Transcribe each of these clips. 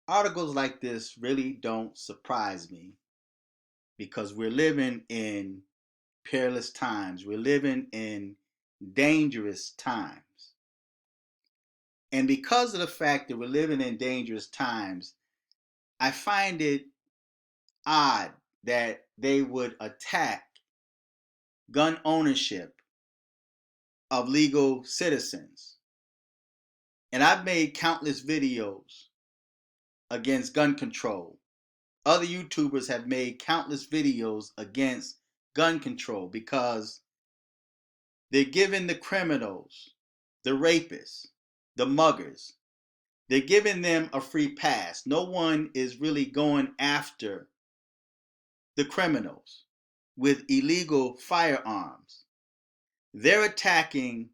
Articles like this really don't surprise me because we're living in peerless times. We're living in dangerous times. And because of the fact that we're living in dangerous times, I find it odd that they would attack gun ownership of legal citizens. And I've made countless videos against gun control. Other YouTubers have made countless videos against gun control because they're giving the criminals, the rapists, the muggers, they're giving them a free pass. No one is really going after the criminals with illegal firearms. They're attacking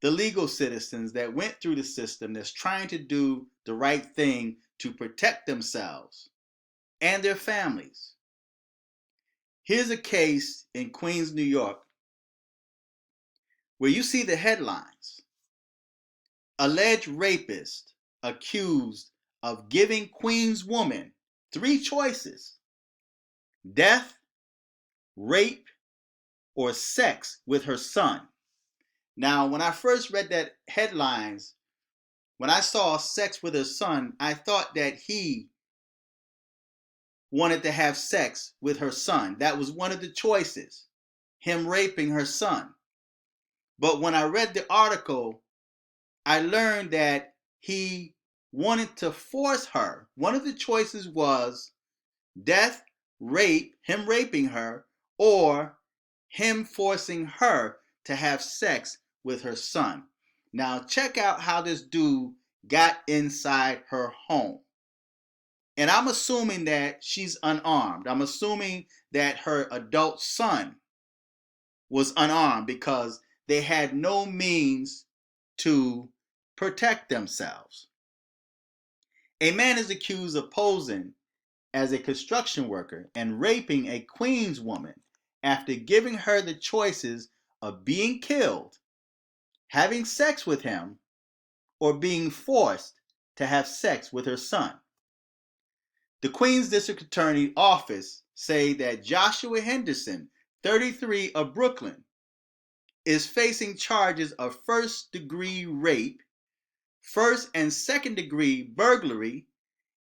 the legal citizens that went through the system that's trying to do the right thing to protect themselves and their families. Here's a case in Queens, New York, where you see the headlines: alleged rapist accused of giving Queens woman three choices: death, rape, or sex with her son. Now, when I first read that headlines, when I saw sex with her son, I thought that he wanted to have sex with her son. That was one of the choices, him raping her son. But when I read the article, I learned that he wanted to force her. One of the choices was death, rape, him raping her, or him forcing her to have sex with her son. Now, check out how this dude got inside her home. And I'm assuming that she's unarmed. I'm assuming that her adult son was unarmed because they had no means to protect themselves. A man is accused of posing as a construction worker and raping a Queens woman after giving her the choices of being killed, having sex with him, or being forced to have sex with her son. The Queens District Attorney Office say that Joshua Henderson, 33, of Brooklyn, is facing charges of first-degree rape, first and second-degree burglary,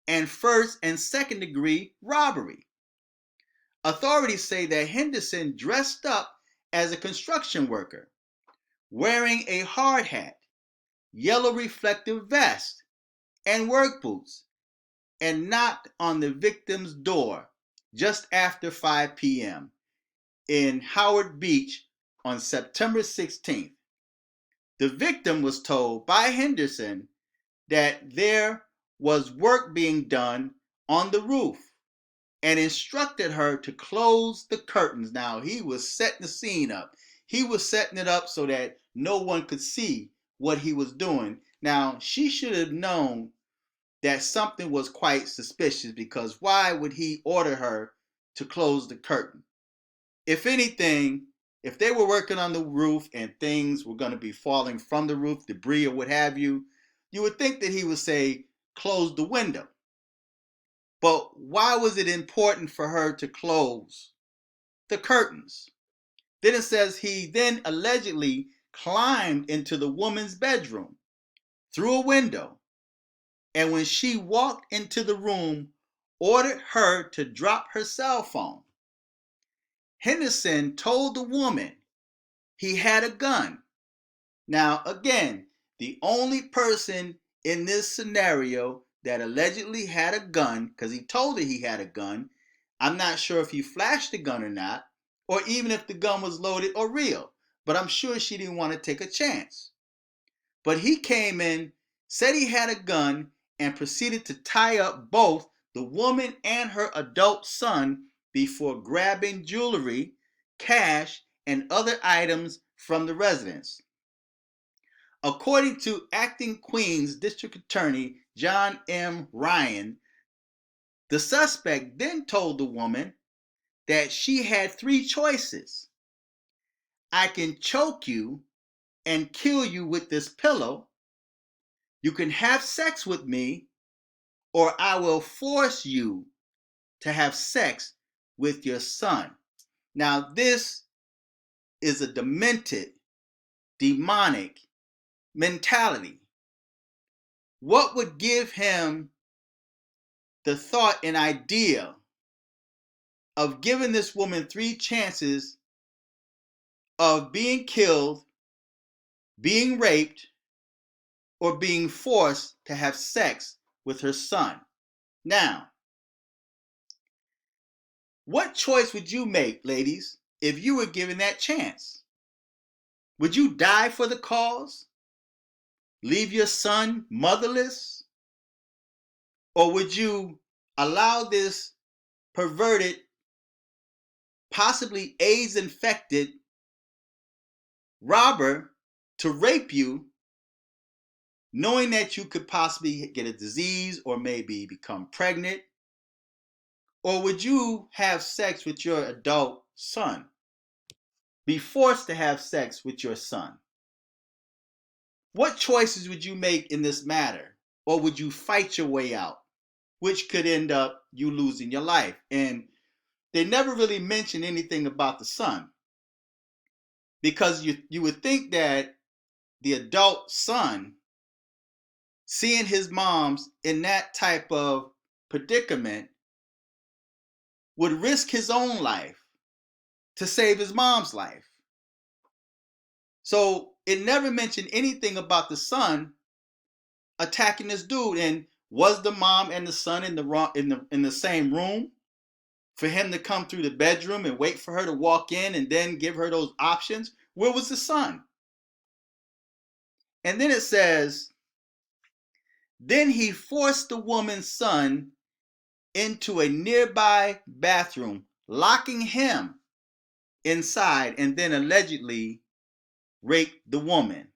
and first and second-degree robbery. Authorities say that Henderson dressed up as a construction worker, wearing a hard hat, yellow reflective vest, and work boots, and knocked on the victim's door just after 5 p.m. in Howard Beach on September 16th. The victim was told by Henderson that there was work being done on the roof and instructed her to close the curtains. Now, he was setting the scene up. He was setting it up so that no one could see what he was doing. Now, she should have known that something was quite suspicious, because why would he order her to close the curtain? If anything, if they were working on the roof and things were going to be falling from the roof, debris or what have you, you would think that he would say, close the window. But why was it important for her to close the curtains? Then it says he then allegedly climbed into the woman's bedroom through a window, and when she walked into the room, ordered her to drop her cell phone. Henderson told the woman he had a gun. Now, again, the only person in this scenario that allegedly had a gun, because he told her he had a gun, I'm not sure if he flashed the gun or not, or even if the gun was loaded or real, but I'm sure she didn't want to take a chance. But he came in, said he had a gun, and proceeded to tie up both the woman and her adult son before grabbing jewelry, cash, and other items from the residence. According to Acting Queens District Attorney John M. Ryan, the suspect then told the woman that she had three choices: I can choke you and kill you with this pillow, you can have sex with me, or I will force you to have sex with your son. Now, this is a demented, demonic mentality. What would give him the thought and idea of giving this woman 3 chances of being killed, being raped, or being forced to have sex with her son? Now, what choice would you make, ladies, if you were given that chance? Would you die for the cause? Leave your son motherless? Or would you allow this perverted, possibly AIDS infected robber to rape you, knowing that you could possibly get a disease or maybe become pregnant? Or would you have sex with your adult son? Be forced to have sex with your son? What choices would you make in this matter? Or would you fight your way out, which could end up you losing your life? And they never really mention anything about the son, because you would think that the adult son, seeing his mom's in that type of predicament, would risk his own life to save his mom's life. So it never mentioned anything about the son attacking this dude. And was the mom and the son in the same room for him to come through the bedroom and wait for her to walk in and then give her those options? Where was the son? And then it says, then he forced the woman's son into a nearby bathroom, locking him inside, and then allegedly raped the woman.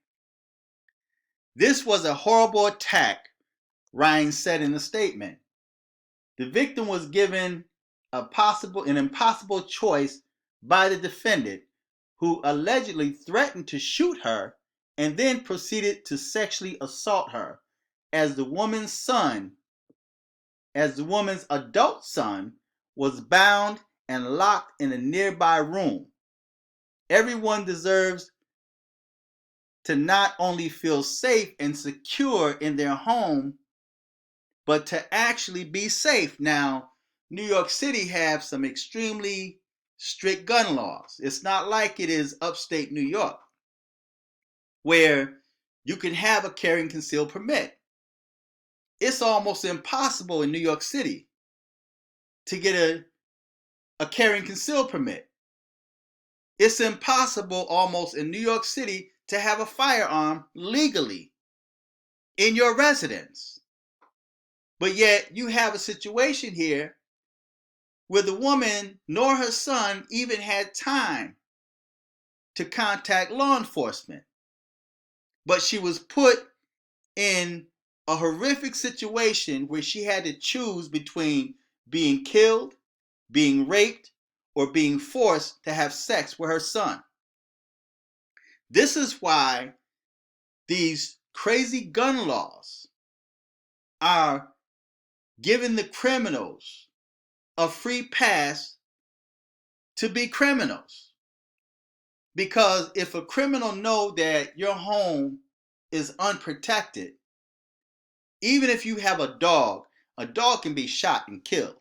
This was a horrible attack, Ryan said in a statement. The victim was given an impossible choice by the defendant, who allegedly threatened to shoot her and then proceeded to sexually assault her, as the woman's adult son was bound and locked in a nearby room. Everyone deserves to not only feel safe and secure in their home, but to actually be safe. Now, New York City have some extremely strict gun laws. It's not like it is upstate New York, where you can have a carry and conceal permit. It's almost impossible in New York City to get a carry and conceal permit. It's impossible almost in New York City to have a firearm legally in your residence. But yet you have a situation here where the woman nor her son even had time to contact law enforcement. But she was put in a horrific situation where she had to choose between being killed, being raped, or being forced to have sex with her son. This is why these crazy gun laws are giving the criminals a free pass to be criminals. Because if a criminal knows that your home is unprotected, even if you have a dog can be shot and killed.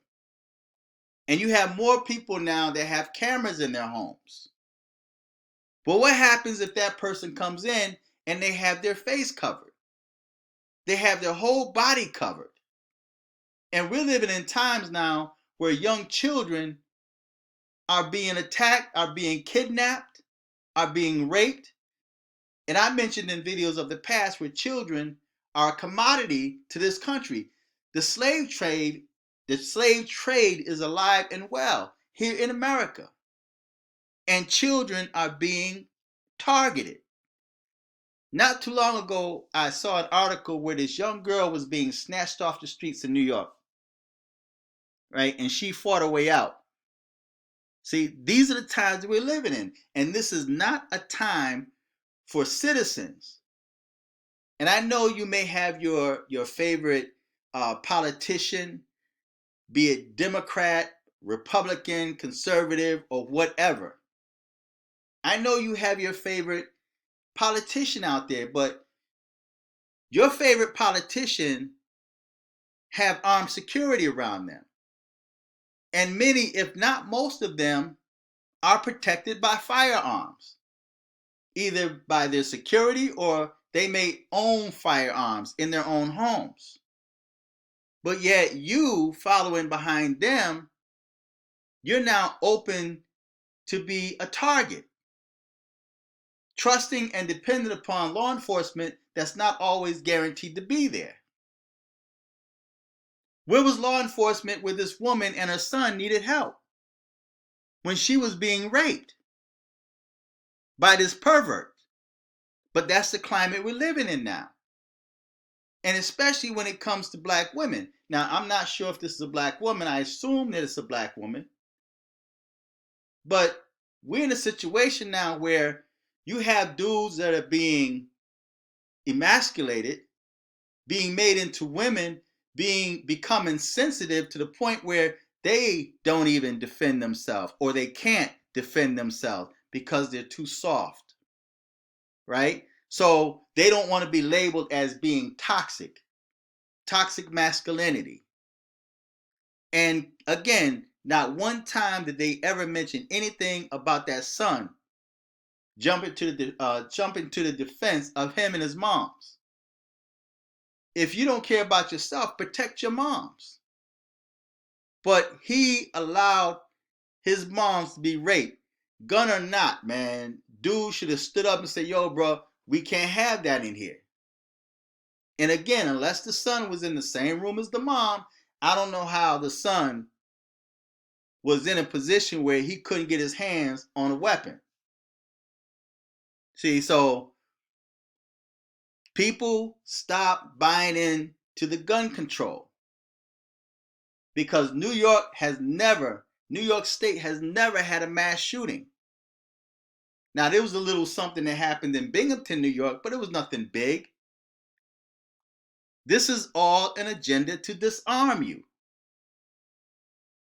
And you have more people now that have cameras in their homes. But what happens if that person comes in and they have their face covered? They have their whole body covered. And we're living in times now where young children are being attacked, are being kidnapped, are being raped. And I mentioned in videos of the past where children are a commodity to this country. The slave trade is alive and well here in America. And children are being targeted. Not too long ago, I saw an article where this young girl was being snatched off the streets in New York, right? And she fought her way out. See, these are the times that we're living in. And this is not a time for citizens. And I know you may have your favorite politician, be it Democrat, Republican, conservative, or whatever. I know you have your favorite politician out there, but your favorite politician have armed security around them. And many, if not most of them, are protected by firearms, either by their security or they may own firearms in their own homes. But yet you following behind them, you're now open to be a target, trusting and dependent upon law enforcement that's not always guaranteed to be there. Where was law enforcement where this woman and her son needed help when she was being raped by this pervert? But that's the climate we're living in now. And especially when it comes to black women. Now, I'm not sure if this is a black woman. I assume that it's a black woman. But we're in a situation now where you have dudes that are being emasculated, being made into women, becoming sensitive to the point where they don't even defend themselves, or they can't defend themselves because they're too soft, right? So they don't want to be labeled as being toxic masculinity. And again, not one time did they ever mention anything about that son jumping to the defense of him and his moms. If you don't care about yourself, protect your moms. But he allowed his moms to be raped. Gun or not, man, dude should have stood up and said, yo, bro, we can't have that in here. And again, unless the son was in the same room as the mom, I don't know how the son was in a position where he couldn't get his hands on a weapon. See, so people stop buying into the gun control because New York State has never had a mass shooting. Now, there was a little something that happened in Binghamton, New York, but it was nothing big. This is all an agenda to disarm you.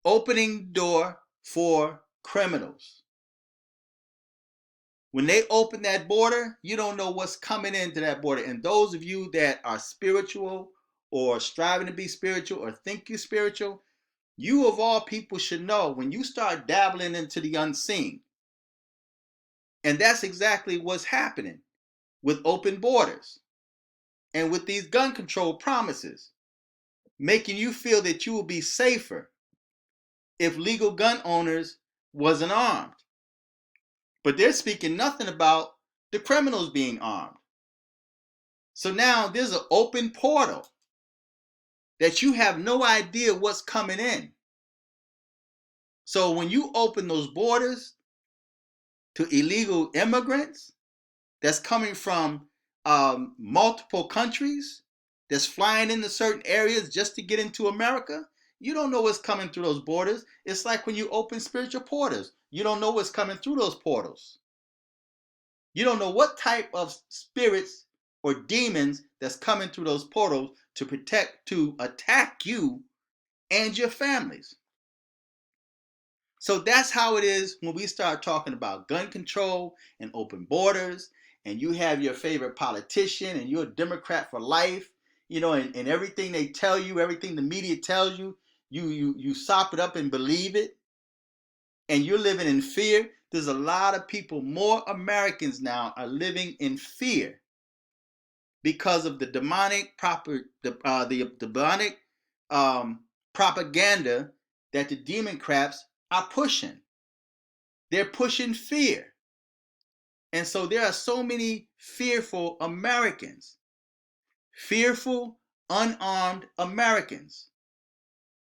Opening door for criminals. When they open that border, you don't know what's coming into that border. And those of you that are spiritual or striving to be spiritual or think you're spiritual, you of all people should know when you start dabbling into the unseen. And that's exactly what's happening with open borders and with these gun control promises, making you feel that you will be safer if legal gun owners wasn't armed. But they're speaking nothing about the criminals being armed. So now there's an open portal that you have no idea what's coming in. So when you open those borders to illegal immigrants that's coming from multiple countries, that's flying into certain areas just to get into America, you don't know what's coming through those borders. It's like when you open spiritual portals. You don't know what's coming through those portals. You don't know what type of spirits or demons that's coming through those portals to attack you and your families. So that's how it is when we start talking about gun control and open borders, and you have your favorite politician and you're a Democrat for life, and everything they tell you, everything the media tells you, you sop it up and believe it, and you're living in fear. There's a lot of people, more Americans now are living in fear because of the demonic propaganda that the Democrats are pushing. They're pushing fear. And so there are so many fearful Americans, fearful, unarmed Americans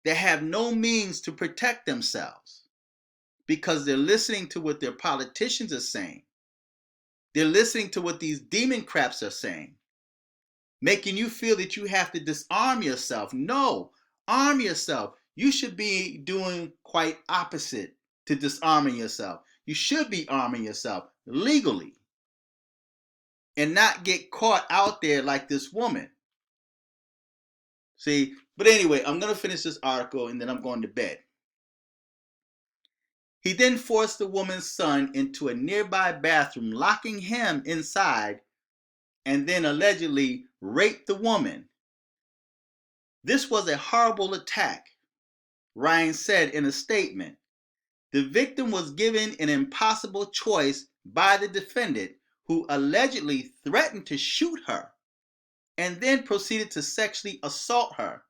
that have no means to protect themselves because they're listening to what their politicians are saying. They're listening to what these Democrats are saying, making you feel that you have to disarm yourself. No, arm yourself. You should be doing quite opposite to disarming yourself. You should be arming yourself legally and not get caught out there like this woman. See, but anyway, I'm going to finish this article and then I'm going to bed. He then forced the woman's son into a nearby bathroom, locking him inside, and then allegedly raped the woman. This was a horrible attack, Ryan said in a statement. The victim was given an impossible choice by the defendant, who allegedly threatened to shoot her and then proceeded to sexually assault her,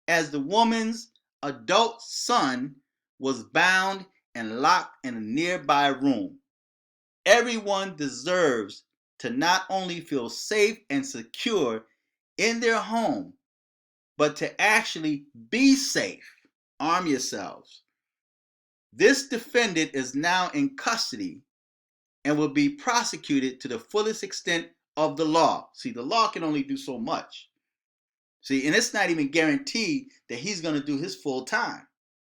as the woman's adult son was bound and locked in a nearby room. Everyone deserves to not only feel safe and secure in their home, but to actually be safe. Arm yourselves. This defendant is now in custody and will be prosecuted to the fullest extent of the law. See, the law can only do so much. See, and it's not even guaranteed that he's going to do his full time.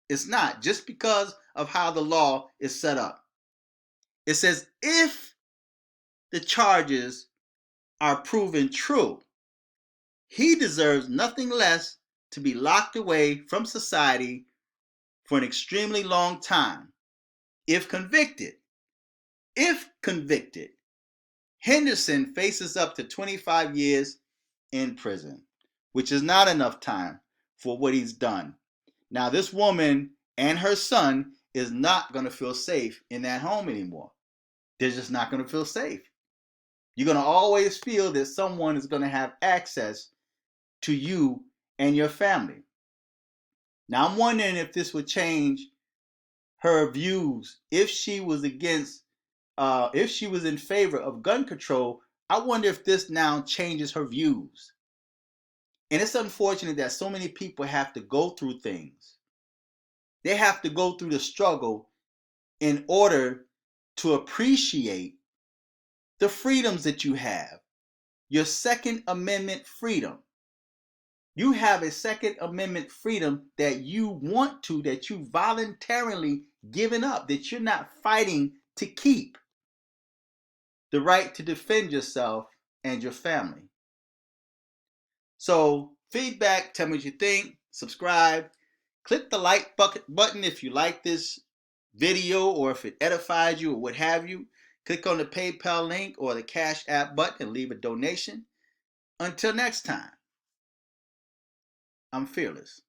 It's not, just because of how the law is set up. It says if the charges are proven true, he deserves nothing less to be locked away from society for an extremely long time. If convicted, Henderson faces up to 25 years in prison, which is not enough time for what he's done. Now, this woman and her son is not going to feel safe in that home anymore. They're just not going to feel safe. You're going to always feel that someone is going to have access to you and your family. Now, I'm wondering if this would change her views. If she was if she was in favor of gun control, I wonder if this now changes her views. And it's unfortunate that so many people have to go through things. They have to go through the struggle in order to appreciate the freedoms that you have. Your Second Amendment freedom. You have a Second Amendment freedom that you want to, that you voluntarily given up, that you're not fighting to keep. The right to defend yourself and your family. So, feedback, tell me what you think, subscribe, click the like button if you like this video or if it edifies you or what have you. Click on the PayPal link or the Cash App button and leave a donation. Until next time, I'm fearless.